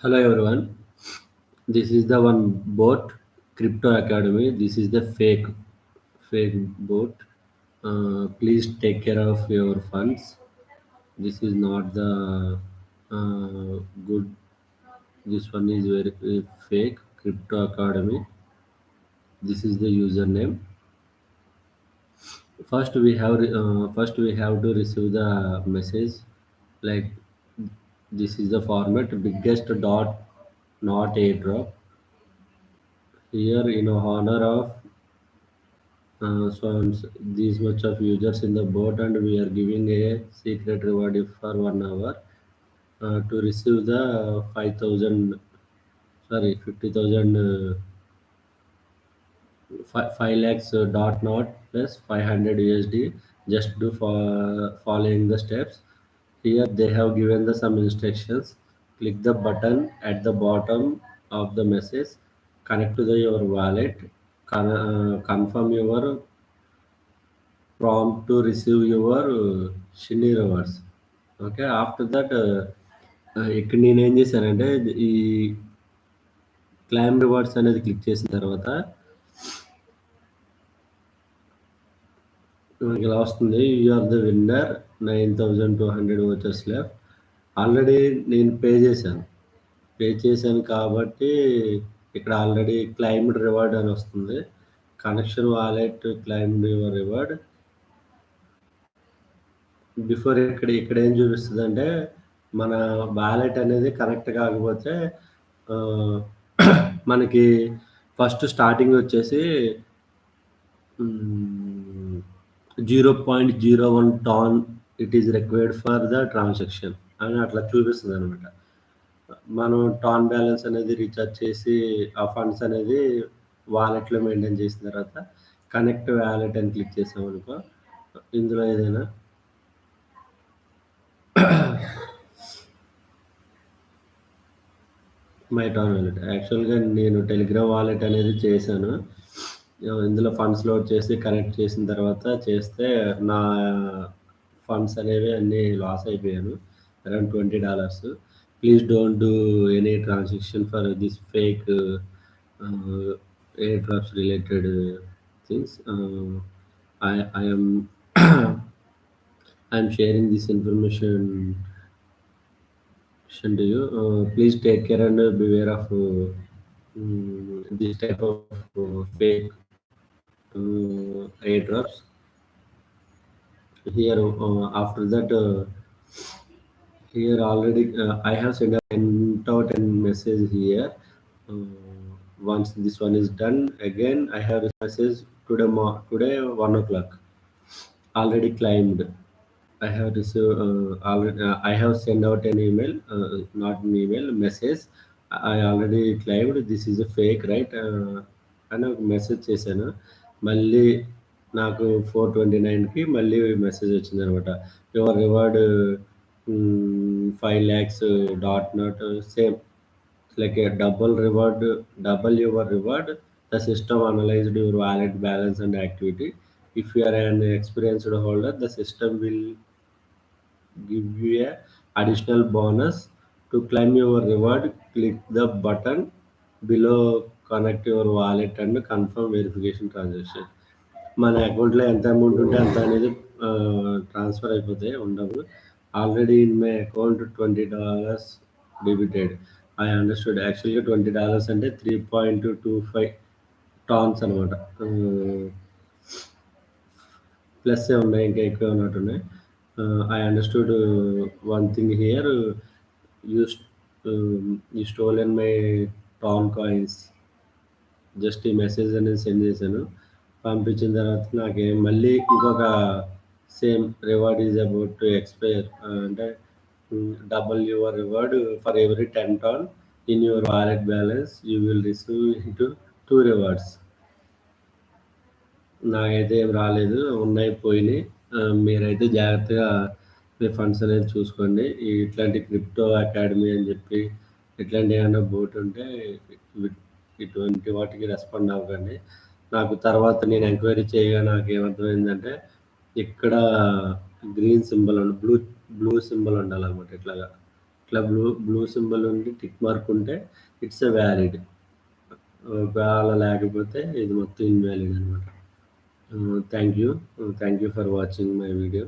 Hello everyone. This is the one bot Crypto Academy. This is the fake bot. Please take care of your funds. This is not the good. This one is very fake Crypto Academy. This is the username. First we have to receive the message like this is the format biggest dot not airdrop here in honor of these much of users in the boat and we are giving a secret reward if for 1 hour to receive the 5000 sorry 50,000 5 lakhs dot not plus 500 USD just do for following the steps. Here they have given the some instructions. Click the button at the bottom of the message, connect to your wallet, confirm your prompt to receive your shiny rewards. Okay. After that ఇక్కడ నేనేం చేశానంటే ఈ claim rewards అనేది click చేసిన తర్వాత మనకి ఇలా వస్తుంది. You are the winner 9200 vouchers left. Already నేను పే చేశాను కాబట్టి ఇక్కడ ఆల్రెడీ క్లైమ్డ్ రివార్డ్ అని వస్తుంది. Connection wallet claimed your reward. Before ఇక్కడ ఏం చూపిస్తదంటే, మన వాలెట్ అనేది కనెక్ట్ కాకపోతే ఆహ్, మనకి ఫస్ట్ స్టార్టింగ్ వచ్చేసి హ్మ్. 0.01 tan it is required for the transaction అని అట్లా చూపిస్తదనమాట. మనం టాన్ బ్యాలెన్స్ అనేది రీచార్జ్ చేసి, ఆ ఫండ్స్ అనేది వాలెట్‌లో మెయింటైన్ చేసిన తర్వాత కనెక్ట్ వాలెట్ అని క్లిక్ చేసామనుకో, ఇందులో ఏదైనా మై టాన్ వాలెట్. యాక్చువల్‌గా నేను టెలిగ్రామ్ వాలెట్ అనేది చేశాను. ఇందులో ఫండ్స్ లోడ్ చేసి కనెక్ట్ చేసిన తర్వాత చేస్తే నా ఫండ్స్ అనేవి అన్నీ లాస్ అయిపోయాను. Around $20. Please don't do any transaction for this fake air drops related things. I am I am sharing this information to you. Please take care and beware of this type of fake airdrops. Here, after that, here already I have sent out a message here. Once this one is done, again I have a message today 1 o'clock already claimed. I have received already. I have sent out an email, not an email, message. I already claimed this is a fake, right? అని ఒక message చేశాను. మళ్ళీ నాకు 4:29కి మళ్ళీ message వచ్చిందనమాట. Your reward 5 lakhs dot not same like a double your reward. The system analyzed your wallet balance and activity. If you are an experienced holder, the system will give you a additional bonus. To claim your reward, click the button below, connect your wallet and confirm verification transaction. మన అకౌంట్లో ఎంత amount ఉంటే అంత అనేది transfer అయిపోతాయి, ఉండవు. Already in my account $20 debited. I understood. యాక్చువల్గా $20 అంటే 3.25 టాన్స్ అనమాట. ప్లస్ ఉన్నాయి, ఇంకా ఎక్కువ ఉన్నట్టున్నాయి. I understood one thing here. You you stolen my TON coins. Just ఈ మెసేజ్ అనేది సెండ్ చేశాను. పంపించిన తర్వాత నాకేం మళ్ళీ ఇంకొక same reward is about to expire అంటే double your reward for every 10 TON in your wallet balance you will receive into 2 rewards. నాకైతే ఏం రాలేదు. ఉన్నాయి, పోయినాయి. మీరైతే జాగ్రత్తగా మీ ఫండ్స్ అనేది చూసుకోండి. ఇట్లాంటి క్రిప్టో అకాడమీ అని చెప్పి ఇట్లాంటి ఏమైనా బోట్ ఉంటే ఇటువంటి వాటికి రెస్పాండ్ అవ్వకండి. నాకు తర్వాత నేను ఎంక్వైరీ చేయగా నాకేమర్థమైందంటే, ఇక్కడ గ్రీన్ సింబల్ బ్లూ సింబల్ ఉండాలన్నమాట. ఇట్లాగా ఇట్లా బ్లూ సింబల్ ఉండి టిక్ మార్క్ ఉంటే ఇట్స్ ఎ వ్యాలిడ్. ఒకవేళ లేకపోతే ఇది మొత్తం ఇన్వాలిడ్ అనమాట. Thank you. Thank you for watching my video.